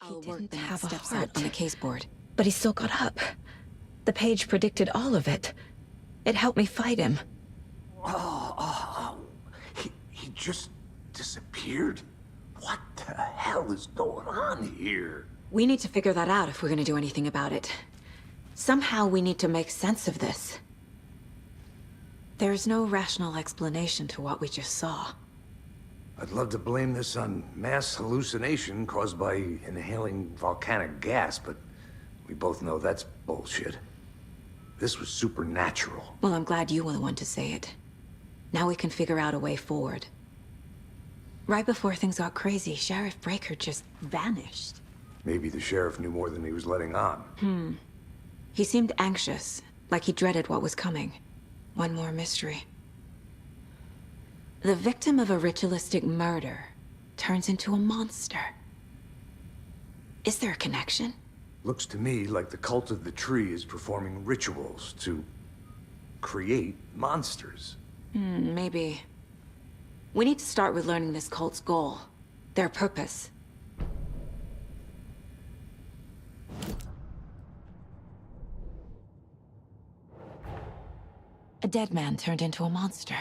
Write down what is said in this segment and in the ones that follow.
He I'll work didn't the have next a steps out heart, on the case board. but he still got up. The page predicted all of it. It helped me fight him. He just disappeared? What the hell is going on here? We need to figure that out if we're gonna do anything about it. Somehow we need to make sense of this. There's no rational explanation to what we just saw. I'd love to blame this on mass hallucination caused by inhaling volcanic gas, but we both know that's bullshit. This was supernatural. Well, I'm glad you were the one to say it. Now we can figure out a way forward. Right before things got crazy, Sheriff Breaker just vanished. Maybe the sheriff knew more than he was letting on. He seemed anxious, like he dreaded what was coming. One more mystery. The victim of a ritualistic murder turns into a monster. Is there a connection? Looks to me like the cult of the tree is performing rituals to create monsters. Maybe. We need to start with learning this cult's goal, their purpose. A dead man turned into a monster.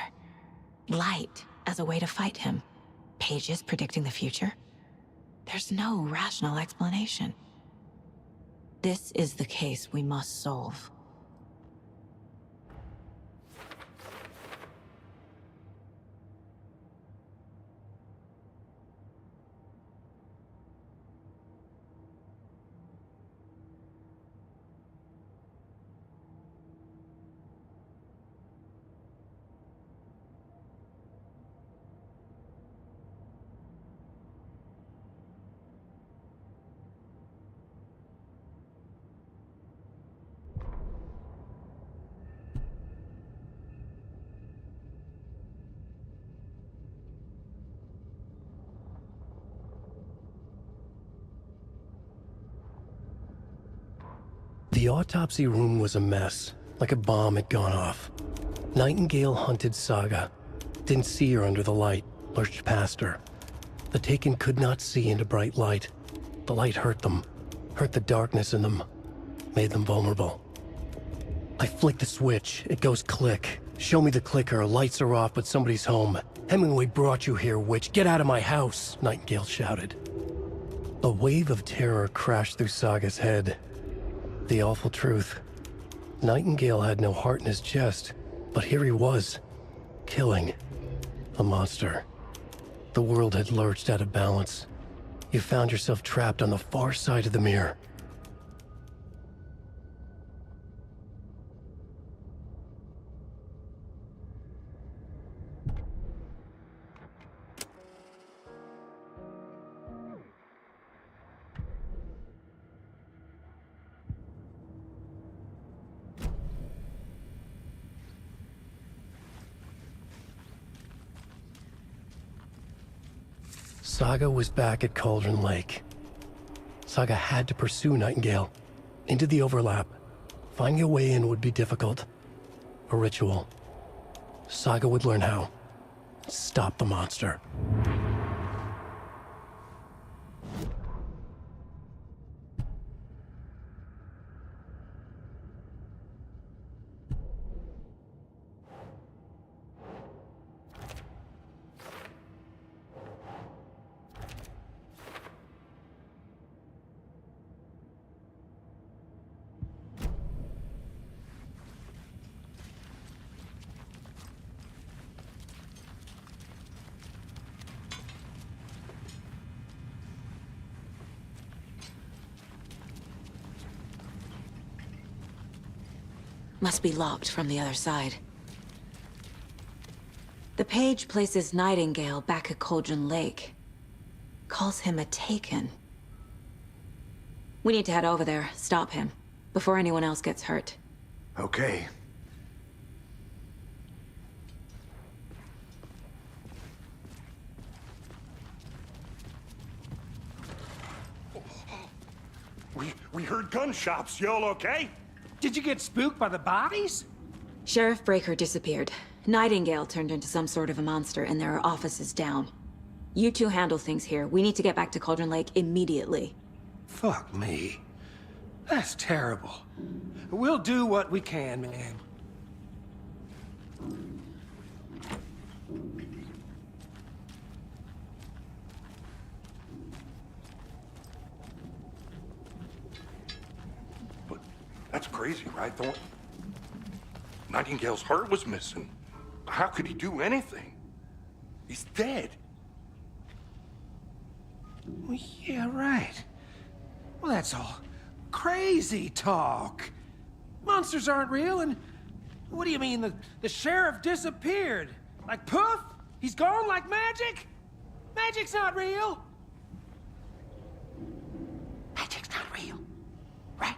Light as a way to fight him. Pages predicting the future. There's no rational explanation. This is the case we must solve. The autopsy room was a mess, like a bomb had gone off. Nightingale hunted Saga. Didn't see her under the light, lurched past her. The Taken could not see into bright light. The light hurt them, hurt the darkness in them, made them vulnerable. I flick the switch, it goes click. Show me the clicker, lights are off but somebody's home. Hemingway brought you here, witch, get out of my house, Nightingale shouted. A wave of terror crashed through Saga's head. The awful truth. Nightingale had no heart in his chest, but here he was, killing a monster. The world had lurched out of balance. You found yourself trapped on the far side of the mirror. Saga was back at Cauldron Lake. Saga had to pursue Nightingale. Into the overlap. Finding a way in would be difficult. A ritual. Saga would learn how. Stop the monster. Must be locked from the other side. The page places Nightingale back at Cauldron Lake. Calls him a Taken. We need to head over there, stop him, before anyone else gets hurt. Okay. We heard gunshots. Y'all okay? Did you get spooked by the bodies? Sheriff Breaker disappeared. Nightingale turned into some sort of a monster, and there are offices down. You two handle things here. We need to get back to Cauldron Lake immediately. Fuck me. That's terrible. We'll do what we can, man. But that's crazy, right, Thornton? Nightingale's heart was missing. How could he do anything? He's dead. Well, yeah, right. Well, that's all crazy talk. Monsters aren't real, and what do you mean the sheriff disappeared? Like poof? He's gone like magic? Magic's not real. Magic's not real. Right,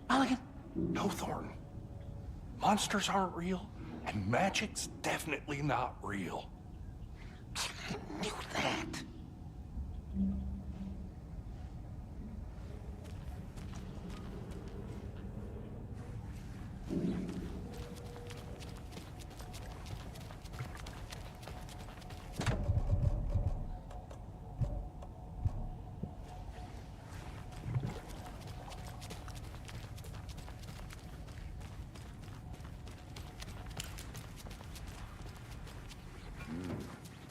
Mulligan? No, Thornton. Monsters aren't real, and magic's definitely not real. I knew that.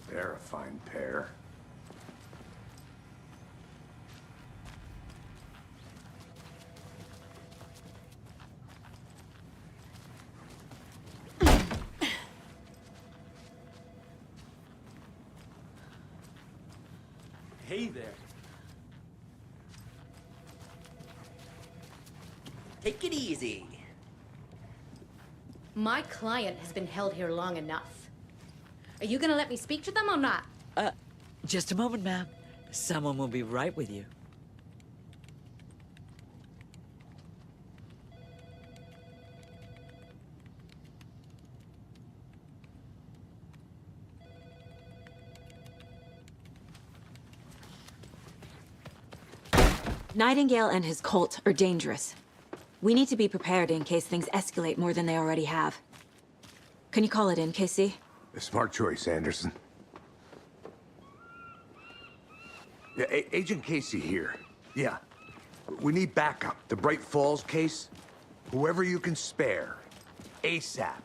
They're a fine pair. Hey there. Take it easy. My client has been held here long enough. Are you gonna let me speak to them or not? Just a moment, ma'am. Someone will be right with you. Nightingale and his cult are dangerous. We need to be prepared in case things escalate more than they already have. Can you call it in, Casey? A smart choice, Anderson. Yeah, Agent Casey here. Yeah. We need backup. The Bright Falls case. Whoever you can spare. ASAP.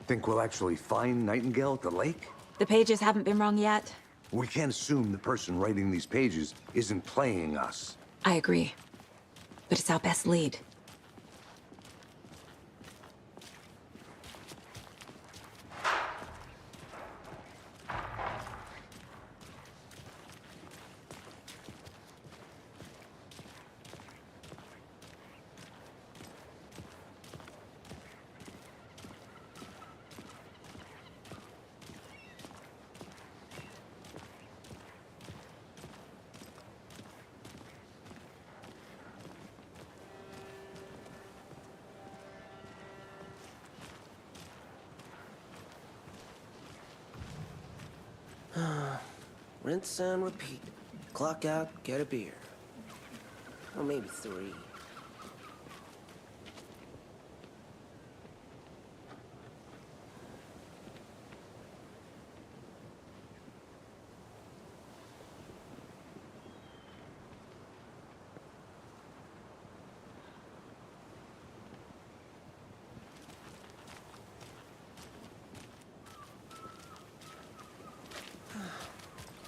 Think we'll actually find Nightingale at the lake? The pages haven't been wrong yet. We can't assume the person writing these pages isn't playing us. I agree. But it's our best lead. Rinse and repeat. Clock out, get a beer. Or maybe 3.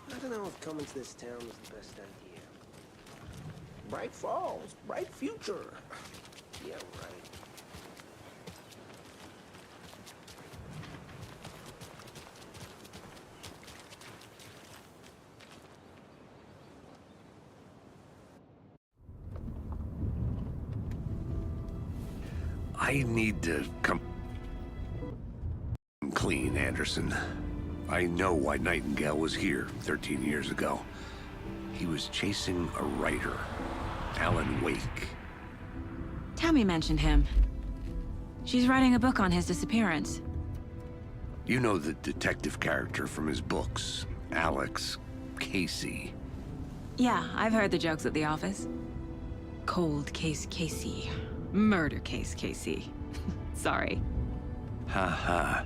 I don't know if coming to this town is the best idea. Bright Falls, bright future. Yeah, right. I need to come clean, Anderson. I know why Nightingale was here 13 years ago. He was chasing a writer, Alan Wake. Tammy mentioned him. She's writing a book on his disappearance. You know the detective character from his books, Alex Casey. Yeah, I've heard the jokes at the office. Cold case Casey. Murder case Casey. Sorry. Ha.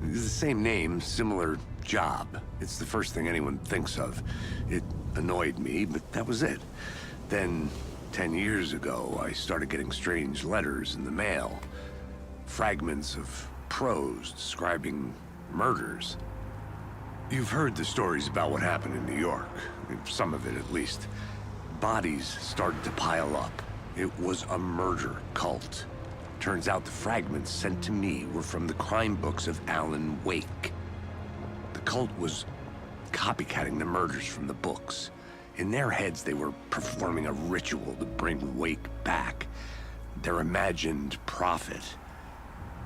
It's the same name, similar job. It's the first thing anyone thinks of. It annoyed me, but that was it. Then, 10 years ago, I started getting strange letters in the mail. Fragments of prose describing murders. You've heard the stories about what happened in New York. Some of it, at least. Bodies started to pile up. It was a murder cult. Turns out the fragments sent to me were from the crime books of Alan Wake. The cult was copycatting the murders from the books. In their heads, they were performing a ritual to bring Wake back. Their imagined prophet.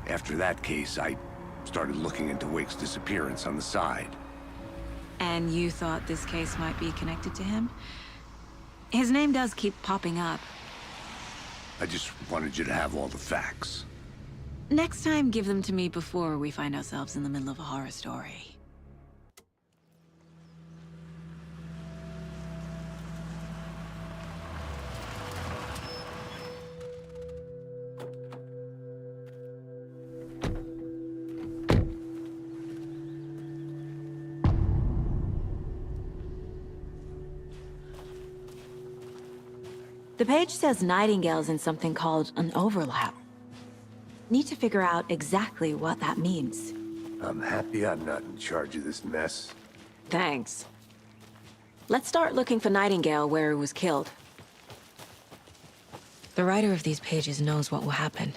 After that case, I started looking into Wake's disappearance on the side. And you thought this case might be connected to him? His name does keep popping up. I just wanted you to have all the facts. Next time, give them to me before we find ourselves in the middle of a horror story. The page says Nightingale's in something called an overlap. Need to figure out exactly what that means. I'm happy I'm not in charge of this mess. Thanks. Let's start looking for Nightingale where he was killed. The writer of these pages knows what will happen.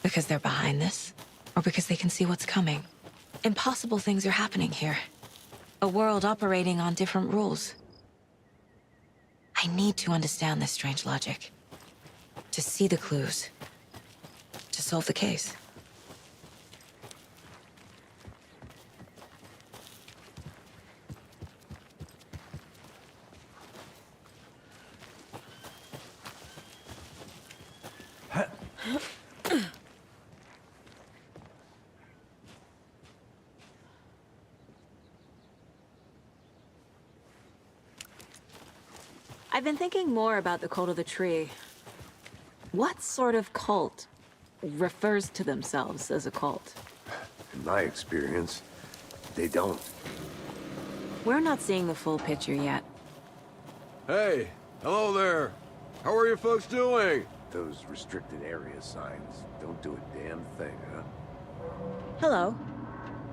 Because they're behind this, or because they can see what's coming. Impossible things are happening here. A world operating on different rules. I need to understand this strange logic. To see the clues. To solve the case. I've been thinking more about the Cult of the Tree. What sort of cult refers to themselves as a cult? In my experience, they don't. We're not seeing the full picture yet. Hey, hello there. How are you folks doing? Those restricted area signs don't do a damn thing, huh? Hello.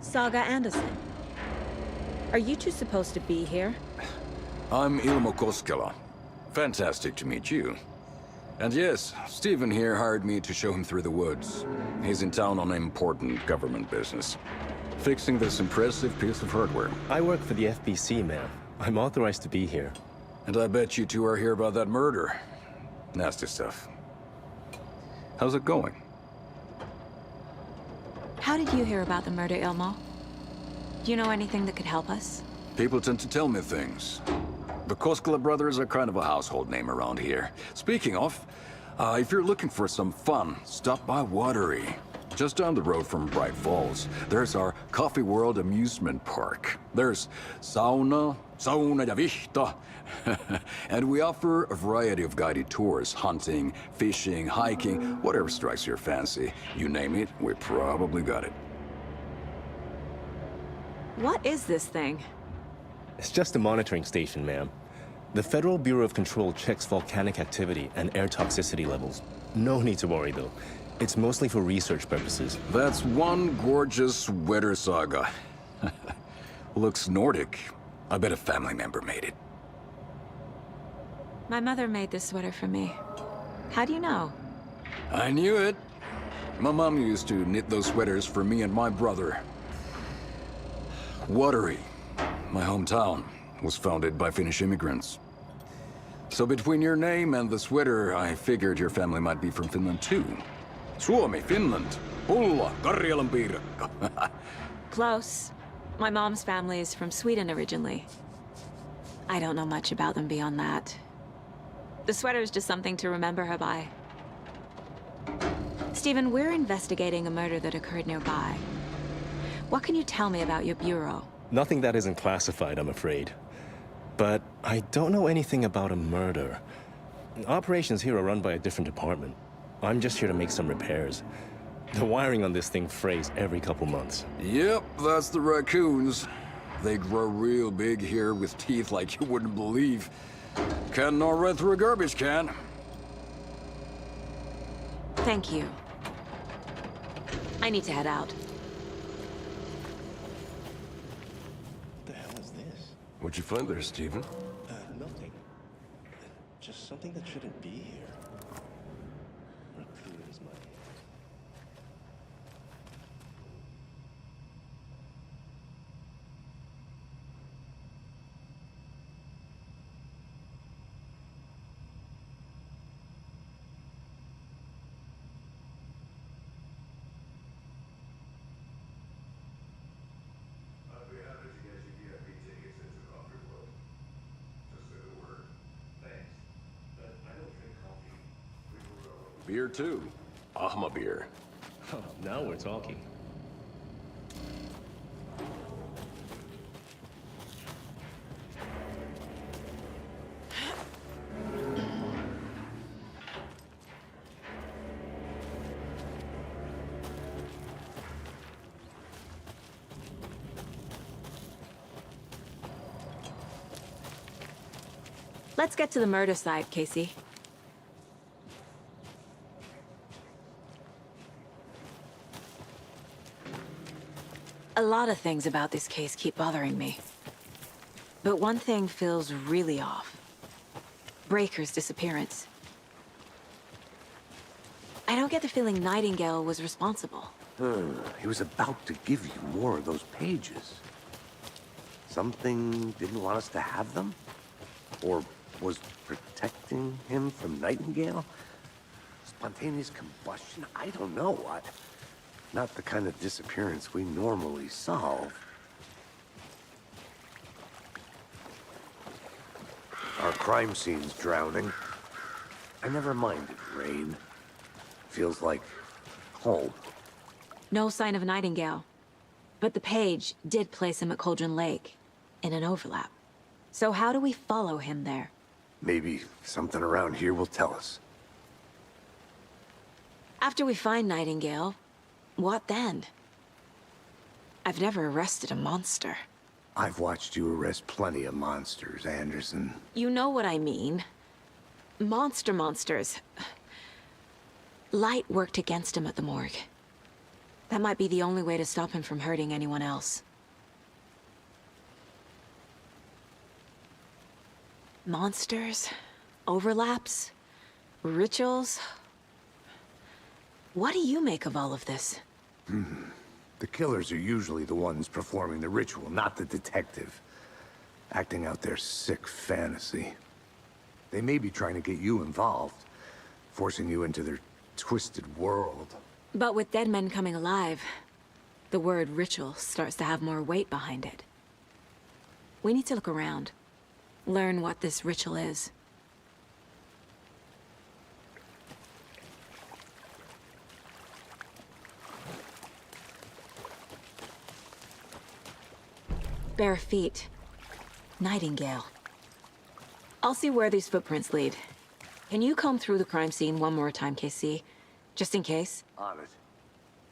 Saga Anderson. Are you two supposed to be here? I'm Ilmo Koskela. Fantastic to meet you. And yes, Stephen here hired me to show him through the woods. He's in town on important government business. Fixing this impressive piece of hardware. I work for the FBC, ma'am. I'm authorized to be here. And I bet you two are here about that murder. Nasty stuff. How's it going? How did you hear about the murder, Ilmo? Do you know anything that could help us? People tend to tell me things. The Koskela brothers are kind of a household name around here. Speaking of, if you're looking for some fun, stop by Watery. Just down the road from Bright Falls, there's our Coffee World amusement park. There's sauna ja vihta. And we offer a variety of guided tours, hunting, fishing, hiking, whatever strikes your fancy. You name it, we probably got it. What is this thing? It's just a monitoring station, ma'am. The Federal Bureau of Control checks volcanic activity and air toxicity levels. No need to worry, though. It's mostly for research purposes. That's one gorgeous sweater, Saga. Looks Nordic. I bet a family member made it. My mother made this sweater for me. How do you know? I knew it. My mom used to knit those sweaters for me and my brother. Watery, my hometown, was founded by Finnish immigrants. So between your name and the sweater, I figured your family might be from Finland too. Suomi, Finland. Pulla, Karjalan piirakka. Close. My mom's family is from Sweden originally. I don't know much about them beyond that. The sweater is just something to remember her by. Stephen, we're investigating a murder that occurred nearby. What can you tell me about your bureau? Nothing that isn't classified, I'm afraid. But I don't know anything about a murder. Operations here are run by a different department. I'm just here to make some repairs. The wiring on this thing frays every couple months. Yep, that's the raccoons. They grow real big here with teeth like you wouldn't believe. Can't nor run through a garbage can. Thank you. I need to head out. What the hell is this? What'd you find there, Stephen? Nothing. Just something that shouldn't be here. Raccoon's money. Beer too. Ahma beer. Oh, now we're talking. Let's get to the murder side, Casey. A lot of things about this case keep bothering me. But one thing feels really off. Breaker's disappearance. I don't get the feeling Nightingale was responsible. He was about to give you more of those pages. Something didn't want us to have them? Or was protecting him from Nightingale? Spontaneous combustion? I don't know. Not the kind of disappearance we normally solve. Our crime scene's drowning. I never minded rain. Feels like home. No sign of Nightingale. But the page did place him at Cauldron Lake, in an overlap. So how do we follow him there? Maybe something around here will tell us. After we find Nightingale, what then? I've never arrested a monster. I've watched you arrest plenty of monsters, Anderson. You know what I mean. Monsters. Light worked against him at the morgue. That might be the only way to stop him from hurting anyone else. Monsters? Overlaps? Rituals? What do you make of all of this? The killers are usually the ones performing the ritual, not the detective. Acting out their sick fantasy. They may be trying to get you involved, forcing you into their twisted world. But with dead men coming alive, the word ritual starts to have more weight behind it. We need to look around. Learn what this ritual is. Bare feet. Nightingale. I'll see where these footprints lead. Can you comb through the crime scene one more time, KC? Just in case? On it.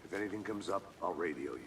If anything comes up, I'll radio you.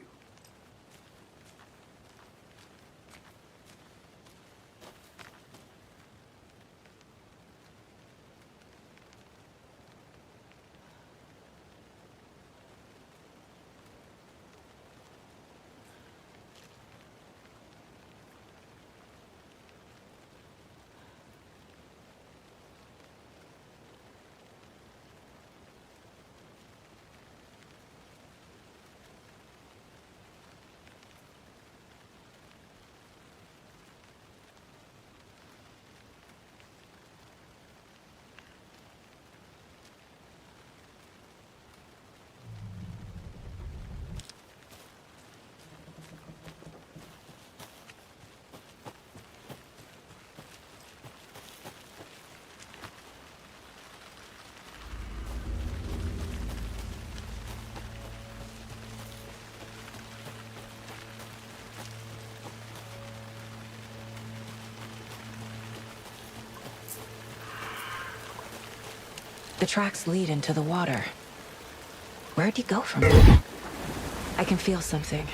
The tracks lead into the water. Where'd he go from there? I can feel something.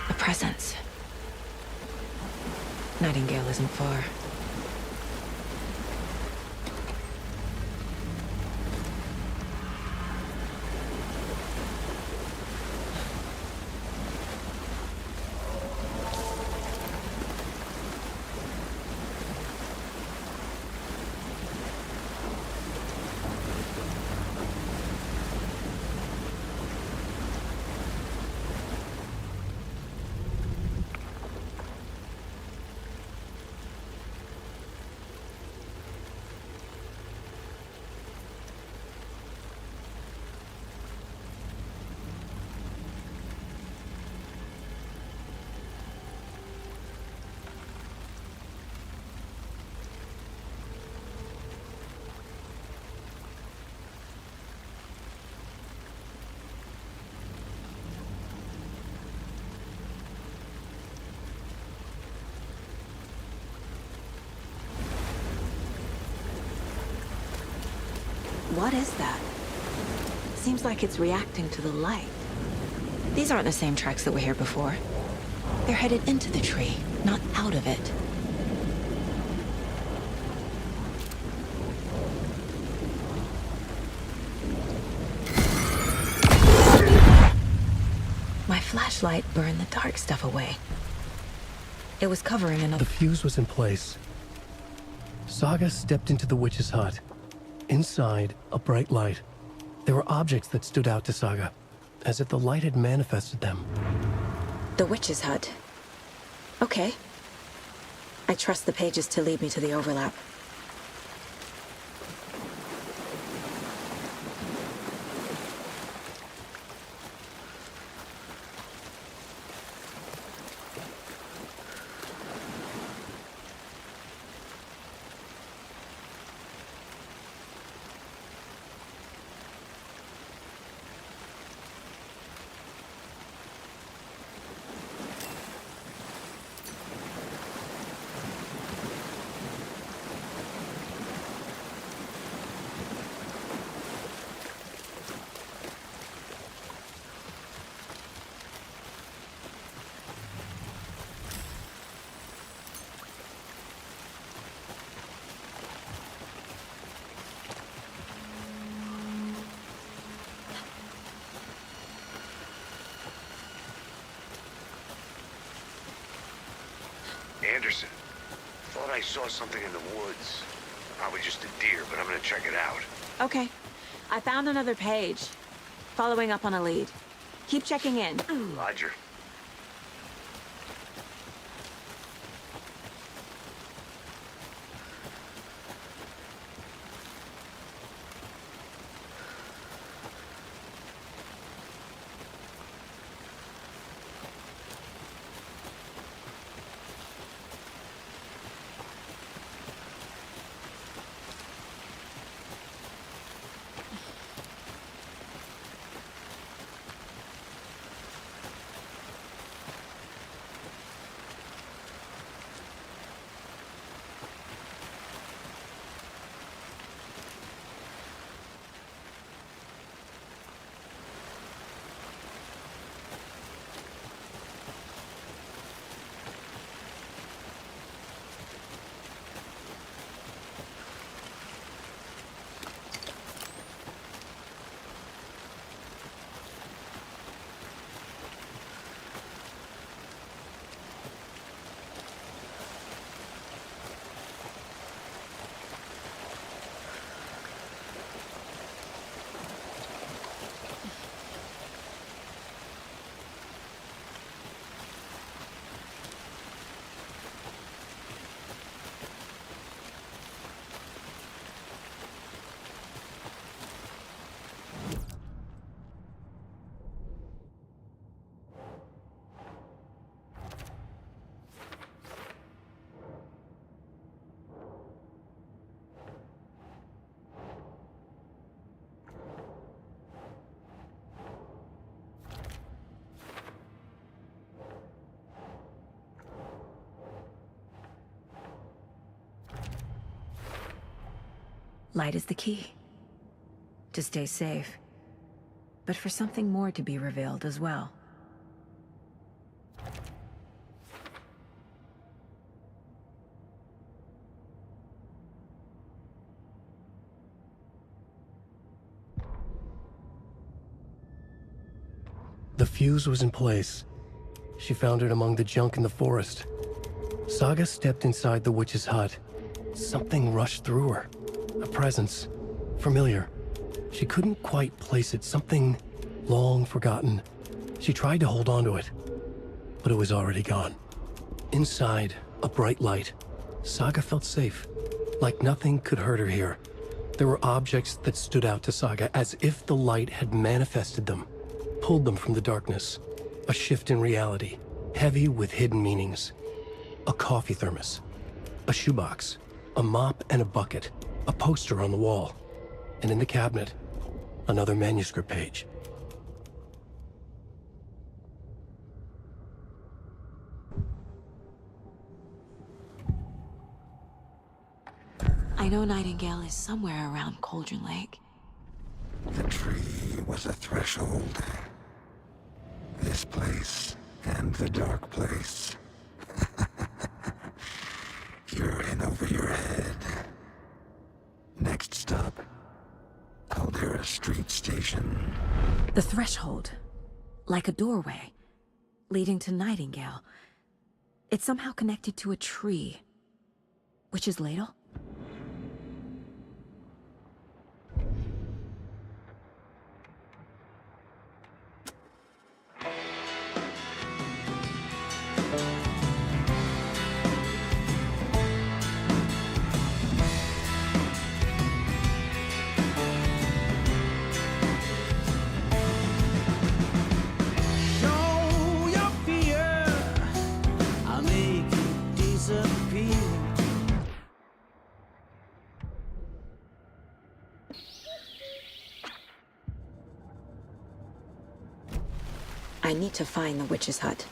A presence. Nightingale isn't far. What is that? Seems like it's reacting to the light. These aren't the same tracks that were here before. They're headed into the tree, not out of it. My flashlight burned the dark stuff away. It was covering another... The fuse was in place. Saga stepped into the witch's hut. Inside, a bright light. There were objects that stood out to Saga, as if the light had manifested them. The witch's hut. Okay. I trust the pages to lead me to the overlap. Anderson, thought I saw something in the woods. Probably just a deer, but I'm gonna check it out. Okay. I found another page. Following up on a lead. Keep checking in. Roger. Light is the key. To stay safe. But for something more to be revealed as well. The fuse was in place. She found it among the junk in the forest. Saga stepped inside the witch's hut. Something rushed through her. A presence. Familiar. She couldn't quite place it. Something long forgotten. She tried to hold on to it, but it was already gone. Inside, a bright light. Saga felt safe. Like nothing could hurt her here. There were objects that stood out to Saga as if the light had manifested them, pulled them from the darkness. A shift in reality, heavy with hidden meanings. A coffee thermos, a shoebox, a mop and a bucket, a poster on the wall, and in the cabinet, another manuscript page. I know Nightingale is somewhere around Cauldron Lake. The tree was a threshold. This place and the dark place. You're in over your head. Next stop, Caldera Street Station. The threshold. Like a doorway. Leading to Nightingale. It's somehow connected to a tree. Witch's Ladle? I need to find the witch's hut.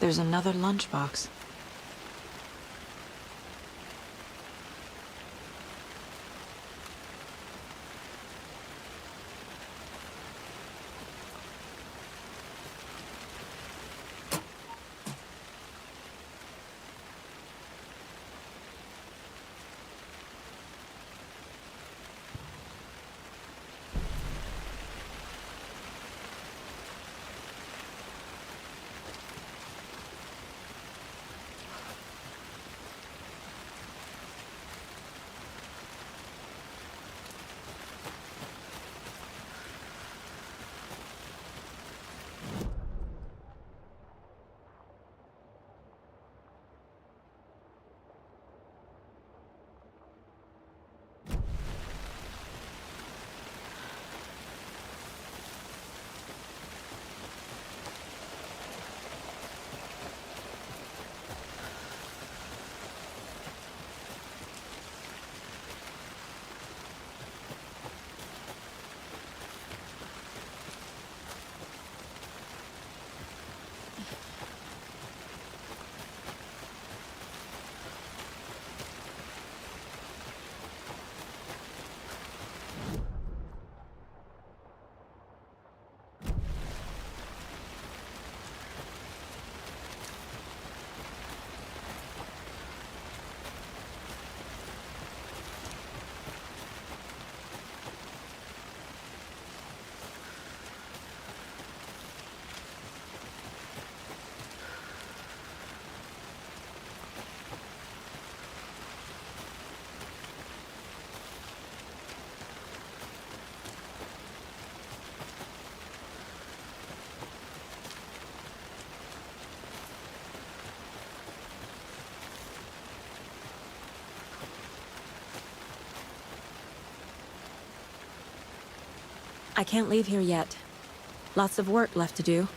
There's another lunchbox. I can't leave here yet. Lots of work left to do.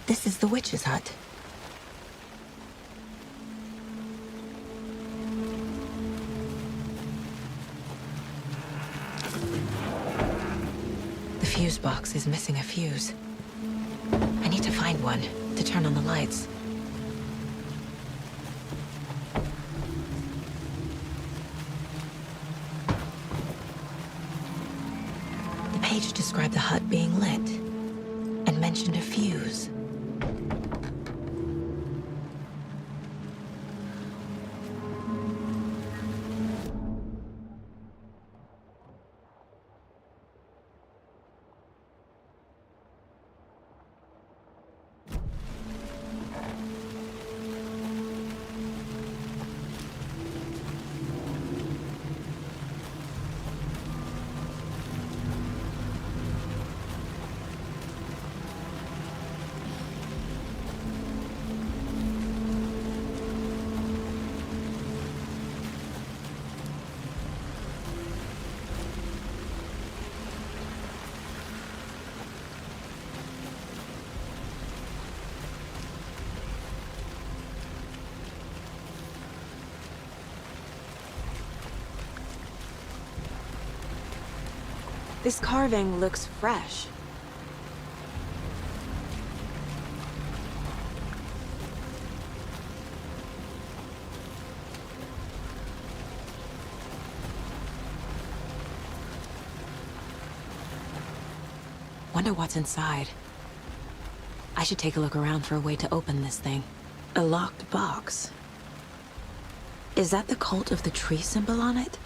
This is the witch's hut. The fuse box is missing a fuse. I need to find one to turn on the lights. The page described the hut being lit and mentioned a fuse. This carving looks fresh. Wonder what's inside. I should take a look around for a way to open this thing. A locked box. Is that the cult of the tree symbol on it?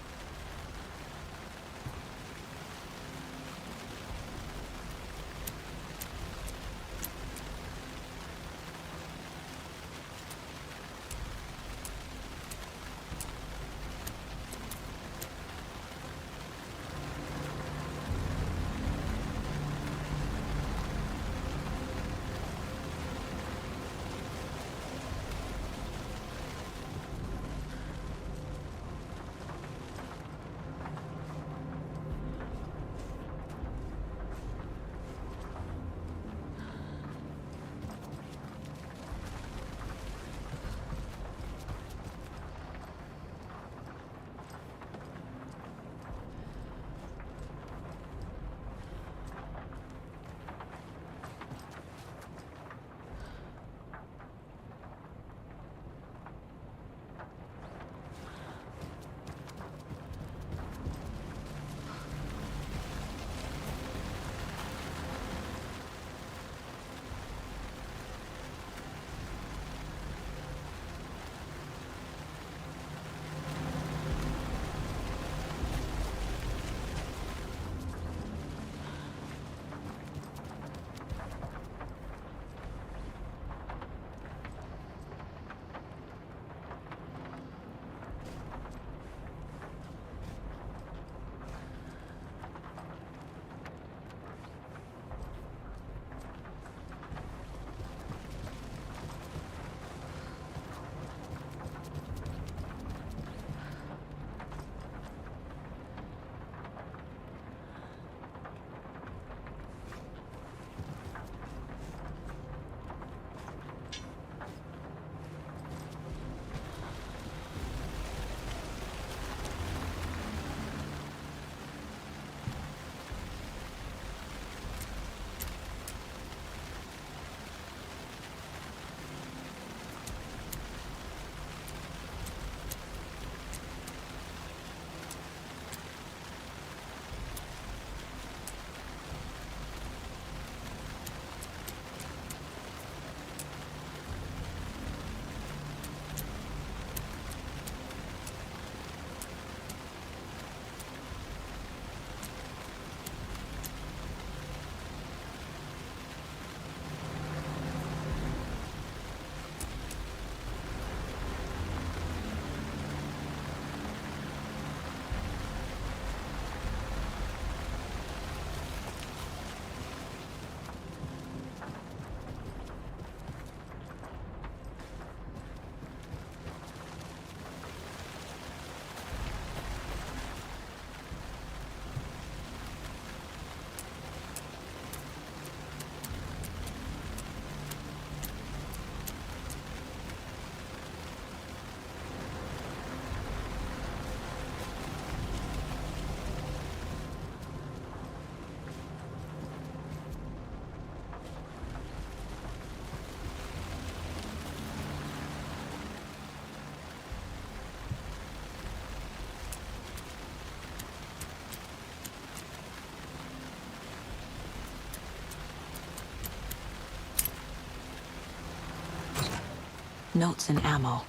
Notes and ammo.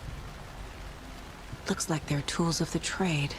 Looks like they're tools of the trade.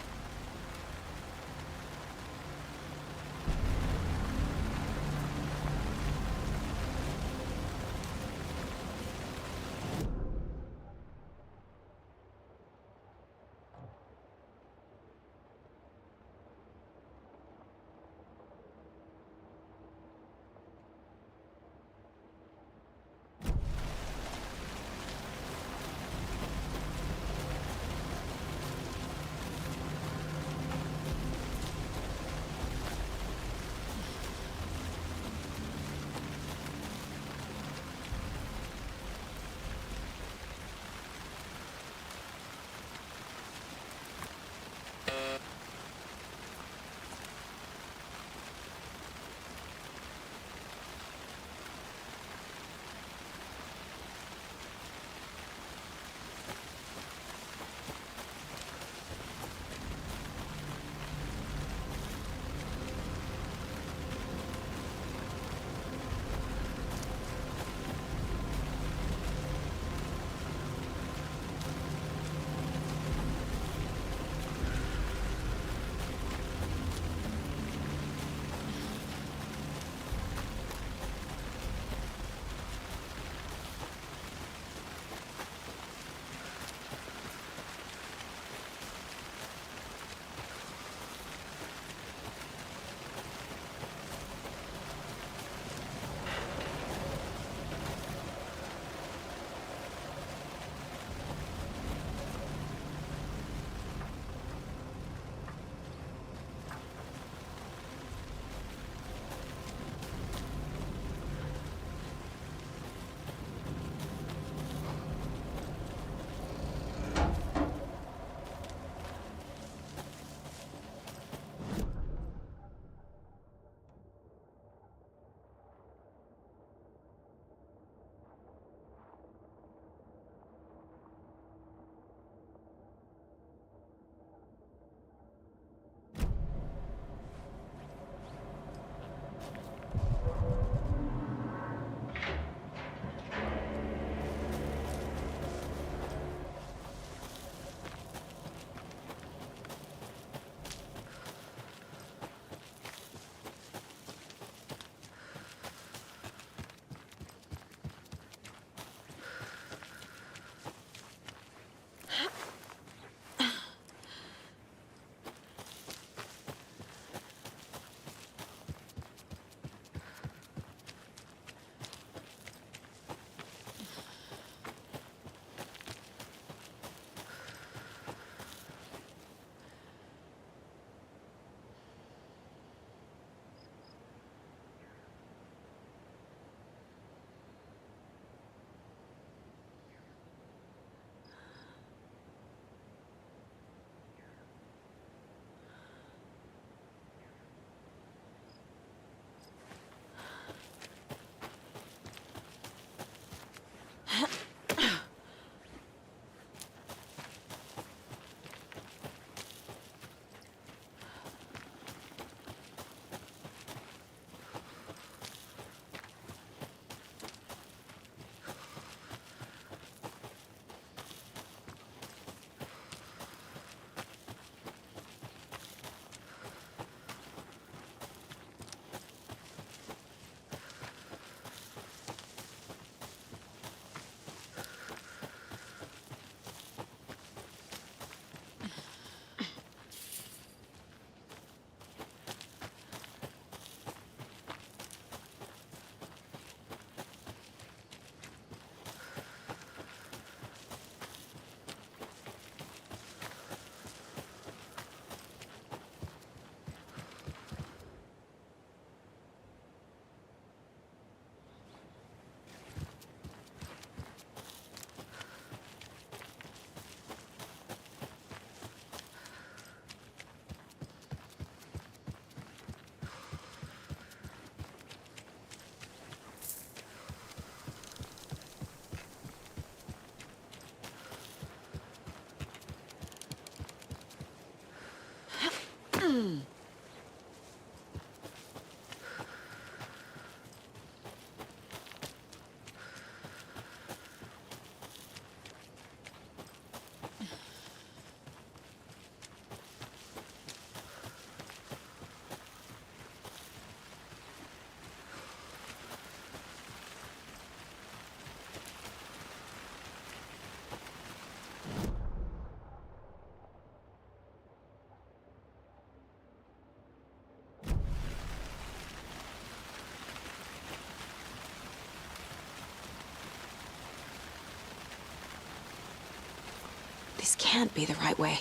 can't be the right way.